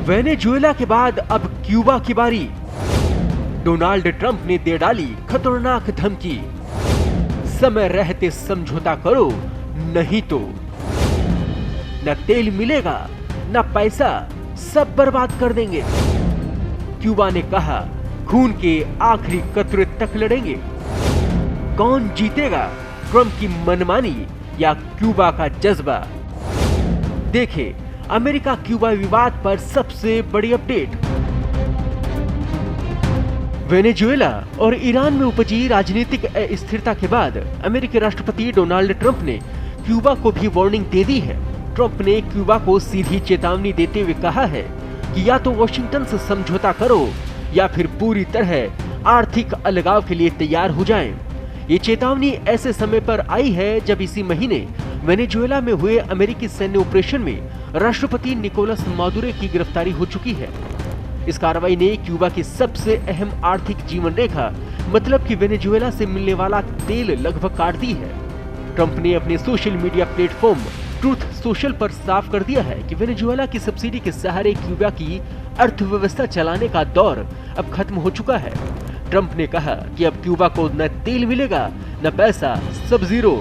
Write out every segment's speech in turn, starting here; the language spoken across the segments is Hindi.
वेनेजुएला के बाद अब क्यूबा की बारी। डोनाल्ड ट्रंप ने दे डाली खतरनाक धमकी, समय रहते समझौता करो नहीं तो न तेल मिलेगा न पैसा, सब बर्बाद कर देंगे। क्यूबा ने कहा खून के आखिरी कतरे तक लड़ेंगे। कौन जीतेगा, ट्रंप की मनमानी या क्यूबा का जज्बा? देखें अमेरिका क्यूबा विवाद पर सबसे बड़ी अपडेट। वेनेजुएला और ईरान में उपजी राजनीतिक अस्थिरता के बाद अमेरिकी राष्ट्रपति डोनाल्ड ट्रंप ने क्यूबा को भी वार्निंग दे दी है। ट्रंप ने क्यूबा को सीधी चेतावनी देते हुए कहा है कि या तो वॉशिंगटन से समझौता करो या फिर पूरी तरह आर्थिक अलगाव के लिए तैयार हो जाएं। ये चेतावनी ऐसे समय पर आई है जब इसी महीने वेनेजुएला में हुए अमेरिकी सैन्य ऑपरेशन में राष्ट्रपति निकोलस मादुरो की गिरफ्तारी हो चुकी है। इस कार्रवाई ने क्यूबा की सबसे अहम आर्थिक जीवन रेखा मतलब कि वेनेजुएला से मिलने वाला तेल लगभग काट दी है। ट्रंप ने अपने social media platform truth social पर साफ कर दिया है कि वेनेजुएला की सब्सिडी के सहारे क्यूबा की अर्थव्यवस्था चलाने का दौर अब खत्म हो चुका है। ट्रंप ने कहा कि अब क्यूबा को न तेल मिलेगा न पैसा, सब जीरो।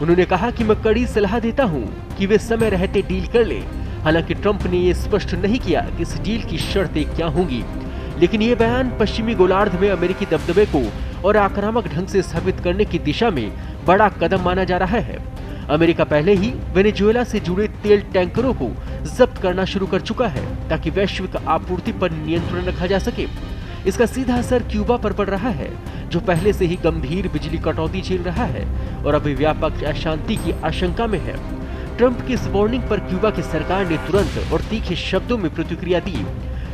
उन्होंने कहा कि मैं कड़ी सलाह देता हूं कि वे समय रहते डील कर ले। हालांकि ट्रंप ने ये स्पष्ट नहीं किया कि इस डील की शर्तें क्या होंगी, लेकिन ये बयान पश्चिमी गोलार्ध में अमेरिकी दबदबे को और आक्रामक ढंग से स्थापित करने की दिशा में बड़ा कदम माना जा रहा है। अमेरिका पहले ही वेनेजुएला से जुड़े तेल टैंकरों को जब्त करना शुरू कर चुका है ताकि वैश्विक आपूर्ति पर नियंत्रण रखा जा सके। इसका सीधा असर क्यूबा पर पड़ रहा है, जो पहले से ही गंभीर बिजली कटौती झेल रहा है और अभी व्यापक अशांति की आशंका में है। ट्रंप की इस वार्निंग पर क्यूबा की सरकार ने तुरंत और तीखे शब्दों में प्रतिक्रिया दी।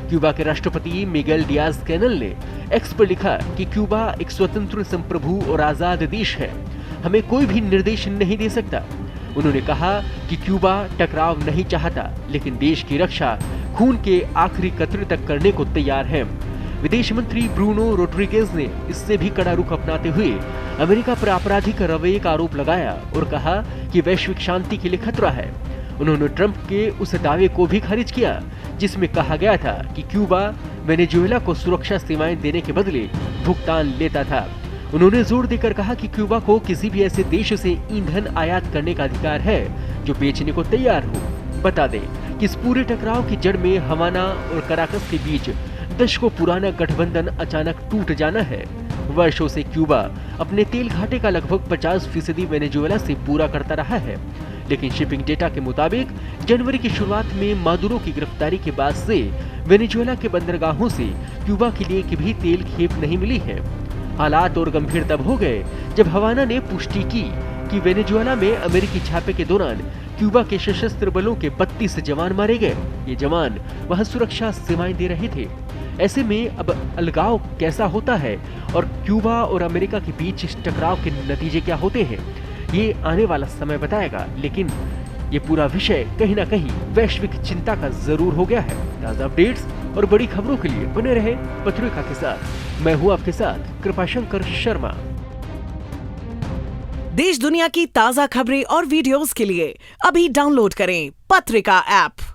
क्यूबा के राष्ट्रपति मिगेल डियाज कैनल ने एक्स पर लिखा कि क्यूबा एक स्वतंत्र, संप्रभु और आजाद देश है, हमें कोई भी निर्देश नहीं दे सकता। उन्होंने कहा कि क्यूबा टकराव नहीं चाहता, लेकिन देश की रक्षा खून के आखिरी कतरे तक करने को तैयार है। विदेश मंत्री ब्रूनो रोड्रिगेज ने इससे भी कड़ा रुख अपनाते हुए अमेरिका पर आपराधिक रवैये का आरोप लगाया और कहा कि वैश्विक शांति के लिए खतरा है। उन्होंने ट्रंप के उस दावे को भी खारिज किया जिसमें कहा गया था कि क्यूबा वेनेजुएला को सुरक्षा सेवाएं देने के बदले भुगतान लेता था। उन्होंने जोर देकर कहा कि क्यूबा को किसी भी ऐसे देश से ईंधन आयात करने का अधिकार है जो बेचने को तैयार हो। बता दें कि इस पूरे टकराव की जड़ में हवाना और कराकस के बीच दशकों पुराना गठबंधन अचानक टूट जाना है। वर्षों से क्यूबा अपने तेल घाटे का लगभग 50% वेनेजुएला से पूरा करता रहा है, लेकिन शिपिंग डेटा के मुताबिक जनवरी की शुरुआत में मादुरो की गिरफ्तारी के बाद से वेनेजुएला के बंदरगाहों से क्यूबा के लिए एक भी तेल खेप नहीं मिली है। हालात और गंभीर तब हो गए जब हवाना ने पुष्टि की कि वेनेजुएला में अमेरिकी छापे के दौरान क्यूबा के सशस्त्र बलों के 32 जवान मारे गए। ये जवान वहां सुरक्षा सेवाएं दे रहे थे। ऐसे में अब अलगाव कैसा होता है और क्यूबा और अमेरिका के बीच इस टकराव के नतीजे क्या होते हैं, ये आने वाला समय बताएगा। लेकिन ये पूरा विषय कहीं ना कहीं वैश्विक चिंता का जरूर हो गया है। ताजा अपडेट्स और बड़ी खबरों के लिए बने रहे पत्रिका के साथ। मैं हूं आपके साथ कृपाशंकर शर्मा। देश दुनिया की ताजा खबरें और वीडियोस के लिए अभी डाउनलोड करें पत्रिका ऐप।